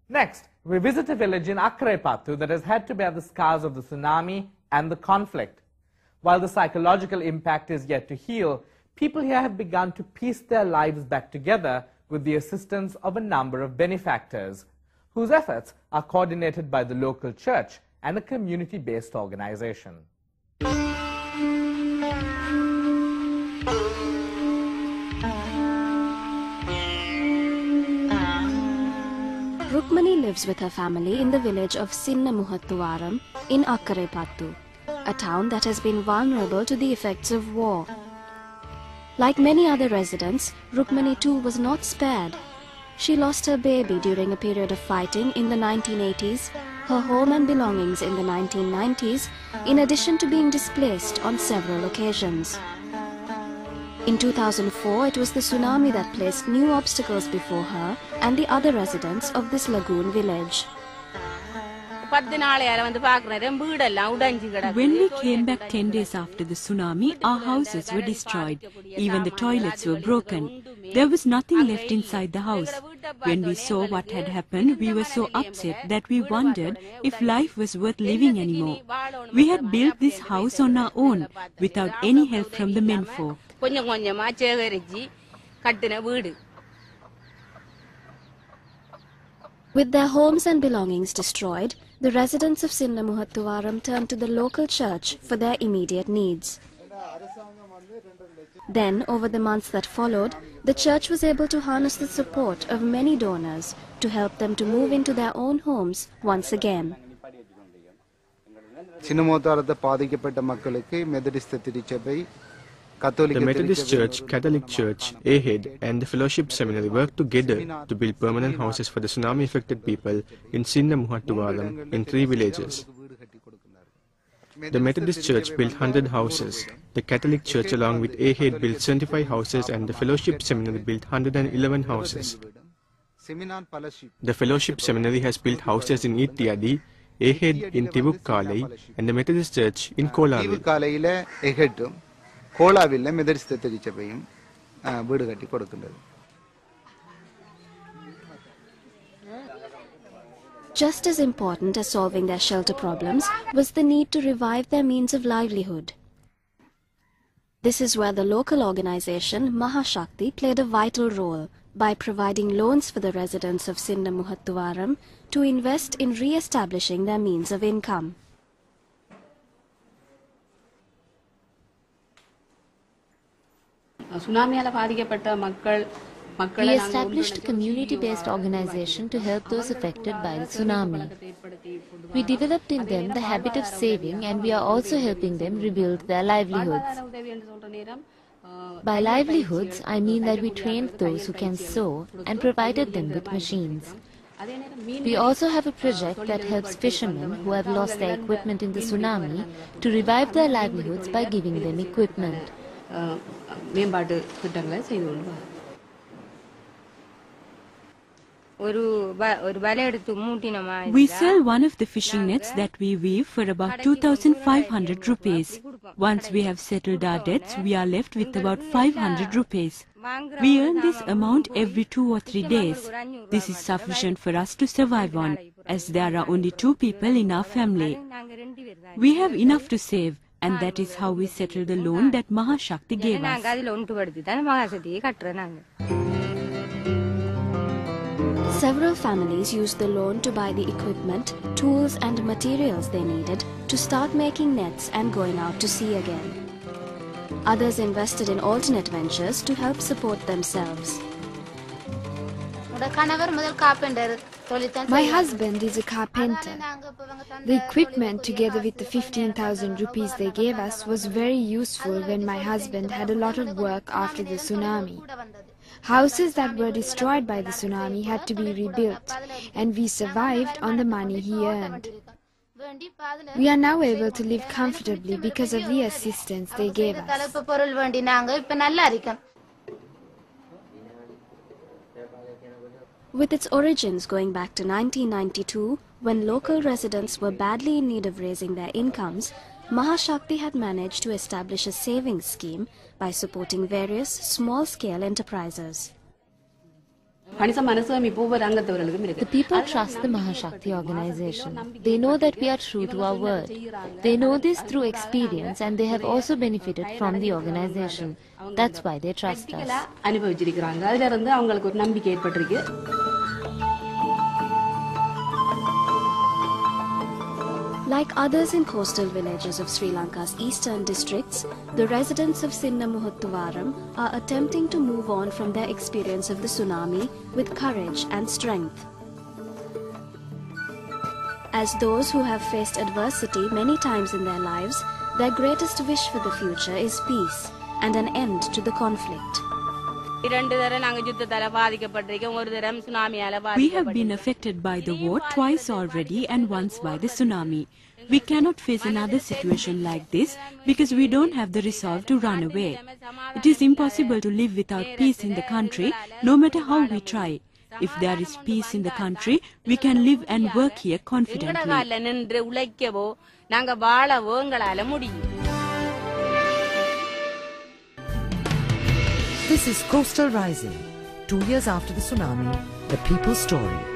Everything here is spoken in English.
Next, we visit a village in Akrepattu that has had to bear the scars of the tsunami and the conflict. While the psychological impact is yet to heal, people here have begun to piece their lives back together with the assistance of a number of benefactors, whose efforts are coordinated by the local church and a community-based organization. Rukmani lives with her family in the village of Sinnamuhattuvaram in Akkarepattu, a town that has been vulnerable to the effects of war. Like many other residents, Rukmani too was not spared. She lost her baby during a period of fighting in the 1980s, her home and belongings in the 1990s, in addition to being displaced on several occasions. In 2004, it was the tsunami that placed new obstacles before her and the other residents of this lagoon village. When we came back 10 days after the tsunami, our houses were destroyed. Even the toilets were broken. There was nothing left inside the house. When we saw what had happened, we were so upset that we wondered if life was worth living anymore. We had built this house on our own, without any help from the menfolk. With their homes and belongings destroyed, the residents of Sinnamuhattuvaram turned to the local church for their immediate needs. Then, over the months that followed, the church was able to harness the support of many donors to help them to move into their own homes once again. The Methodist Church, Catholic Church, AHED and the Fellowship Seminary worked together to build permanent houses for the tsunami-affected people in Sinnamuhattuvaram in 3 villages. The Methodist Church built 100 houses, the Catholic Church along with AHED built 75 houses and the Fellowship Seminary built 111 houses. The Fellowship Seminary has built houses in Ittiyadi, AHED in Trincomalee and the Methodist Church in Kolaville. Just as important as solving their shelter problems was the need to revive their means of livelihood. This is where the local organization Mahashakthi played a vital role by providing loans for the residents of Sinnamuhattuvaram to invest in re-establishing their means of income. We established a community-based organization to help those affected by the tsunami. We developed in them the habit of saving and we are also helping them rebuild their livelihoods. By livelihoods, I mean that we trained those who can sew and provided them with machines. We also have a project that helps fishermen who have lost their equipment in the tsunami to revive their livelihoods by giving them equipment. We sell one of the fishing nets that we weave for about 2,500 rupees. Once we have settled our debts, we are left with about 500 rupees. We earn this amount every 2 or 3 days. This is sufficient for us to survive on, as there are only 2 people in our family. We have enough to save, and that is how we settle the loan that Mahashakthi gave us. Several families used the loan to buy the equipment, tools and materials they needed to start making nets and going out to sea again. Others invested in alternate ventures to help support themselves. My husband is a carpenter. The equipment, together with the 15,000 rupees they gave us, was very useful when my husband had a lot of work after the tsunami. Houses that were destroyed by the tsunami had to be rebuilt, and we survived on the money he earned. We are now able to live comfortably because of the assistance they gave us. With its origins going back to 1992, when local residents were badly in need of raising their incomes, Mahashakthi had managed to establish a savings scheme by supporting various small-scale enterprises. The people trust the Mahashakthi organization. They know that we are true to our word. They know this through experience and they have also benefited from the organization. That's why they trust us. Like others in coastal villages of Sri Lanka's eastern districts, the residents of Tsunami-affected are attempting to move on from their experience of the tsunami with courage and strength. As those who have faced adversity many times in their lives, their greatest wish for the future is peace and an end to the conflict. We have been affected by the war twice already and once by the tsunami. We cannot face another situation like this because we don't have the resolve to run away. It is impossible to live without peace in the country, no matter how we try. If there is peace in the country, we can live and work here confidently. This is Coastal Rising. 2 years after the tsunami, the people's story.